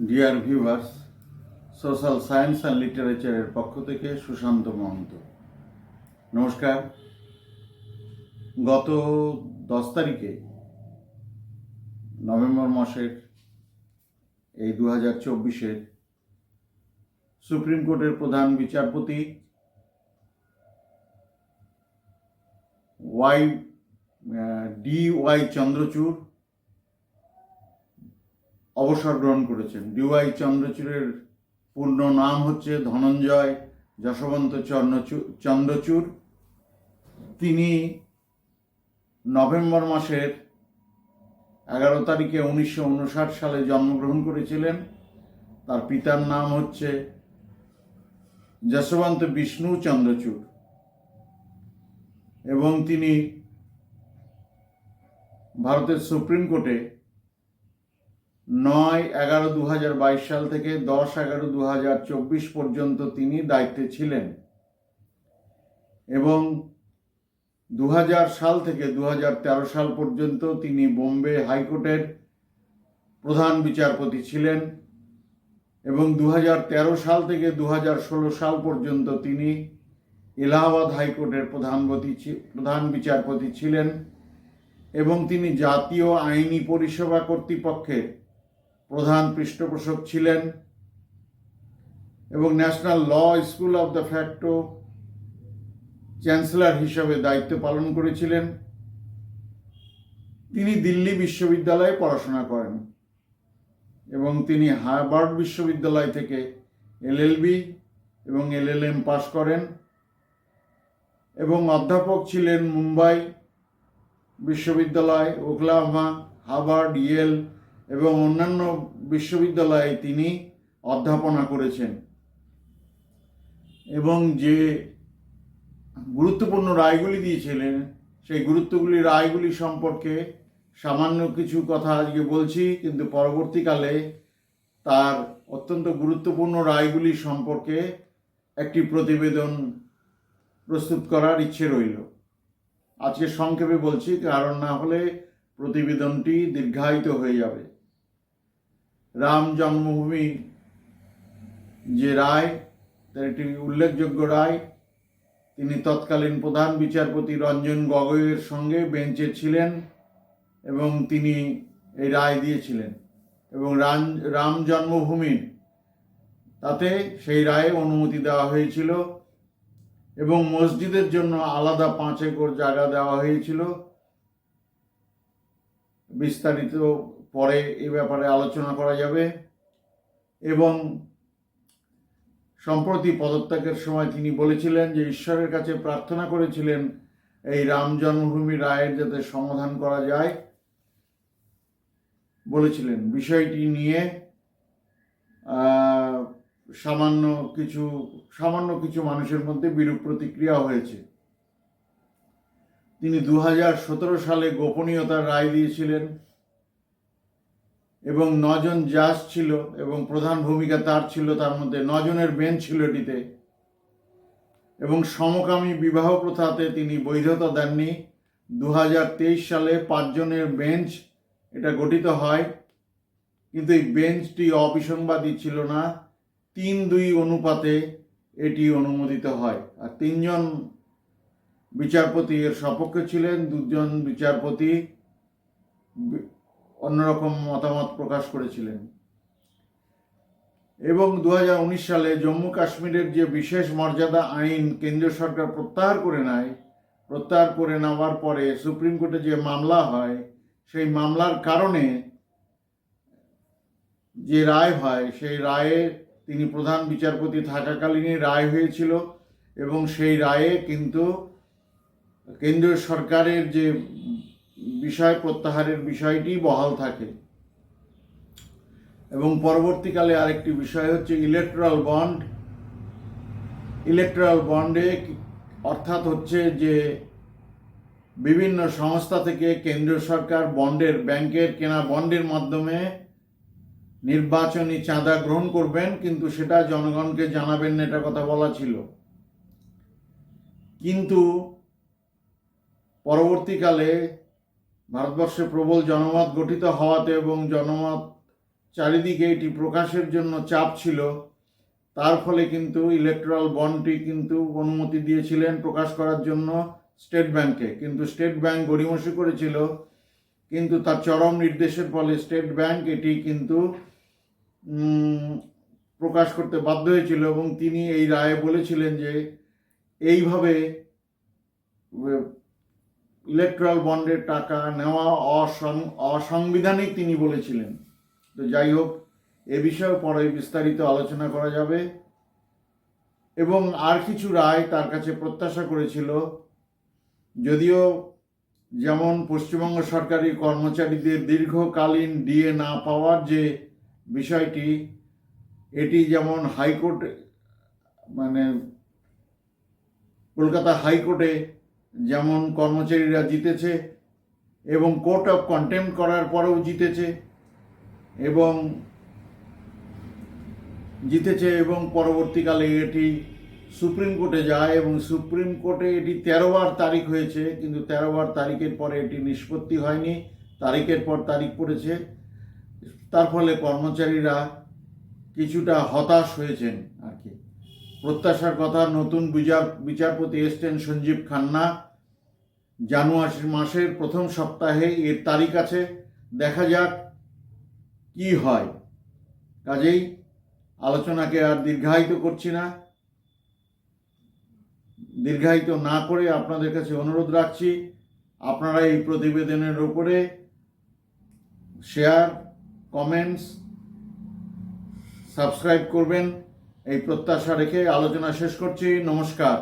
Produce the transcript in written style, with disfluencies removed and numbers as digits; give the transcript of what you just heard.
Deer viewers, social science and লিটারেচারের পক্ষ থেকে সুশান্ত মহন্ত নমস্কার। গত 10 তারিখে নভেম্বর মাসের এই 2024-এর সুপ্রিম কোর্টের প্রধান বিচারপতি DY চন্দ্রচূড় অবসর গ্রহণ করেছেন। DY চন্দ্রচূড়ের পূর্ণ নাম হচ্ছে ধনঞ্জয় যশবন্ত চন্দ্রচূড়। তিনি নভেম্বর মাসের 11 তারিখে 1959 সালে জন্মগ্রহণ করেছিলেন। তার পিতার নাম হচ্ছে যশবন্ত বিষ্ণু চন্দ্রচূড় এবং তিনি ভারতের সুপ্রিম কোর্টে 9/11/2022 সাল থেকে 10/11/2024 পর্যন্ত তিনি দায়িত্বে ছিলেন এবং 2000 সাল থেকে 2013 সাল পর্যন্ত তিনি বোম্বে হাইকোর্টের প্রধান বিচারপতি ছিলেন এবং 2013 সাল থেকে 2016 সাল পর্যন্ত তিনি এলাহাবাদ হাইকোর্টের প্রধান বিচারপতি ছিলেন এবং তিনি জাতীয় আইনি পরিষেবা কর্তৃপক্ষের প্রধান পৃষ্ঠপোষক ছিলেন এবং national law school of de facto chancellor হিসেবে দায়িত্ব পালন করেছিলেন। তিনি দিল্লি বিশ্ববিদ্যালয়ে পড়াশোনা করেন এবং তিনি হার্ভার্ড বিশ্ববিদ্যালয় থেকে LLB এবং LLM পাশ করেন এবং অধ্যাপক ছিলেন মুম্বাই বিশ্ববিদ্যালয়, ওকলাহোমা, হার্ভার্ড, ইয়েল এবং অন্যান্য বিশ্ববিদ্যালয়ে তিনি অধ্যাপনা করেছেন এবং যে গুরুত্বপূর্ণ রায়গুলি দিয়েছিলেন সেই রায়গুলি সম্পর্কে সামান্য কিছু কথা আজকে বলছি, কিন্তু পরবর্তীকালে তার অত্যন্ত গুরুত্বপূর্ণ রায়গুলি সম্পর্কে একটি প্রতিবেদন প্রস্তুত করার ইচ্ছে রইল। আজকে সংক্ষেপে বলছি, কারণ না হলে প্রতিবেদনটি দীর্ঘায়িত হয়ে যাবে। রাম জন্মভূমি যে রায়, তার একটি উল্লেখযোগ্য রায়। তিনি তৎকালীন প্রধান বিচারপতি রঞ্জন গগৈয়ের সঙ্গে বেঞ্চে ছিলেন এবং তিনি এই রায় দিয়েছিলেন এবং রাম জন্মভূমির তাতে সেই রায়ে অনুমতি দেওয়া হয়েছিল এবং মসজিদের জন্য আলাদা 5 একর জায়গা দেওয়া হয়েছিল। বিস্তারিত পরে এ ব্যাপারে আলোচনা করা যাবে এবং সম্প্রতি পদত্যাগের সময় তিনি বলেছিলেন যে ঈশ্বরের কাছে প্রার্থনা করেছিলেন এই রাম জন্মভূমি রায়ের যাতে সমাধান করা যায়। বলেছিলেন বিষয়টি নিয়ে সামান্য কিছু মানুষের মধ্যে বিরূপ প্রতিক্রিয়া হয়েছে। তিনি 2017 সালে গোপনীয়তার রায় দিয়েছিলেন এবং 9 জন জাজ ছিল এবং প্রধান ভূমিকা তার ছিল। তার মধ্যে 9 জনের বেঞ্চ ছিল এটিতে এবং সমকামী বিবাহ প্রথাতে তিনি বৈধতা দেননি। 2023 সালে 5 জনের বেঞ্চ এটা গঠিত হয়, কিন্তু এই বেঞ্চটি অবিসংবাদী ছিল না। 3-2 অনুপাতে এটি অনুমোদিত হয় আর 3 জন বিচারপতি এর সপক্ষে ছিলেন, 2 জন বিচারপতি অন্যরকম মতামত প্রকাশ করেছিলেন। এবং 2019 সালে জম্মু কাশ্মীরের যে বিশেষ মর্যাদা আইন কেন্দ্রীয় সরকার প্রত্যাহার করে নেওয়ার পরে সুপ্রিম কোর্টে যে মামলা হয়, সেই মামলার কারণে যে রায় হয়, সেই রায়ে তিনি প্রধান বিচারপতি থাকাকালীনই রায় হয়েছিল এবং সেই রায়ে কিন্তু কেন্দ্রীয় সরকারের যে বিষয় প্রত্যাহারের বিষয়টি বহাল থাকে। এবং পরবর্তীকালে আরেকটি বিষয় হচ্ছে ইলেকট্রাল বন্ডে অর্থাৎ হচ্ছে যে বিভিন্ন সংস্থা থেকে কেন্দ্রীয় সরকার ব্যাংকের কেনা বন্ডের মাধ্যমে নির্বাচনী চাঁদা গ্রহণ করবেন, কিন্তু সেটা জনগণকে জানাবেন না, এটা কথা বলা ছিল। কিন্তু পরবর্তীকালে ভারতবর্ষে প্রবল জনমত গঠিত হওয়াতে এবং জনমত চারিদিকে এটি প্রকাশের জন্য চাপ ছিল, তার ফলে কিন্তু ইলেকট্রাল বন্ডটি কিন্তু অনুমতি দিয়েছিলেন প্রকাশ করার জন্য স্টেট ব্যাংকে, কিন্তু স্টেট ব্যাংক গড়িমসি করেছিল। কিন্তু তার চরম নির্দেশের ফলে স্টেট ব্যাংক এটি কিন্তু প্রকাশ করতে বাধ্য হয়েছিল, এবং তিনি এই রায়ে বলেছিলেন যে এইভাবে ইলেকট্রাল বন্ডের টাকা নেওয়া অসাংবিধানিক তিনি বলেছিলেন। তো যাই হোক, এ বিষয়ে পরে বিস্তারিত আলোচনা করা যাবে। এবং আর কিছু রায় তার কাছে প্রত্যাশা করেছিল, যদিও যেমন পশ্চিমবঙ্গ সরকারি কর্মচারীদের দীর্ঘকালীন ডিএ না পাওয়ার যে বিষয়টি, এটি যেমন হাইকোর্ট মানে কলকাতা হাইকোর্টে যেমন কর্মচারীরা জিতেছে এবং কোর্ট অফ কন্টেম্প্ট করার পরেও জিতেছে এবং পরবর্তীকালে এটি সুপ্রিম কোর্টে যায়, এবং সুপ্রিম কোর্টে এটি 13 বার তারিখ হয়েছে, কিন্তু 13 বার তারিখের পরে এটি নিষ্পত্তি হয়নি, তারিখের পর তারিখ পড়েছে। তার ফলে কর্মচারীরা কিছুটা হতাশ হয়েছেন আর কি। প্রত্যাশার কথা, নতুন বিচারপতি এসছেন সঞ্জীব খান্না, জানুয়ারি মাসের প্রথম সপ্তাহে এর তারিখ আছে, দেখা যাক কি হয়। কাজেই আলোচনাকে আর দীর্ঘায়িত করছি না, দীর্ঘায়িত না করে আপনাদের কাছে অনুরোধ রাখছি, আপনারা এই প্রতিবেদনের উপরে শেয়ার, কমেন্টস, সাবস্ক্রাইব করবেন, এই প্রত্যাশা রেখে আলোচনা শেষ করছি। নমস্কার।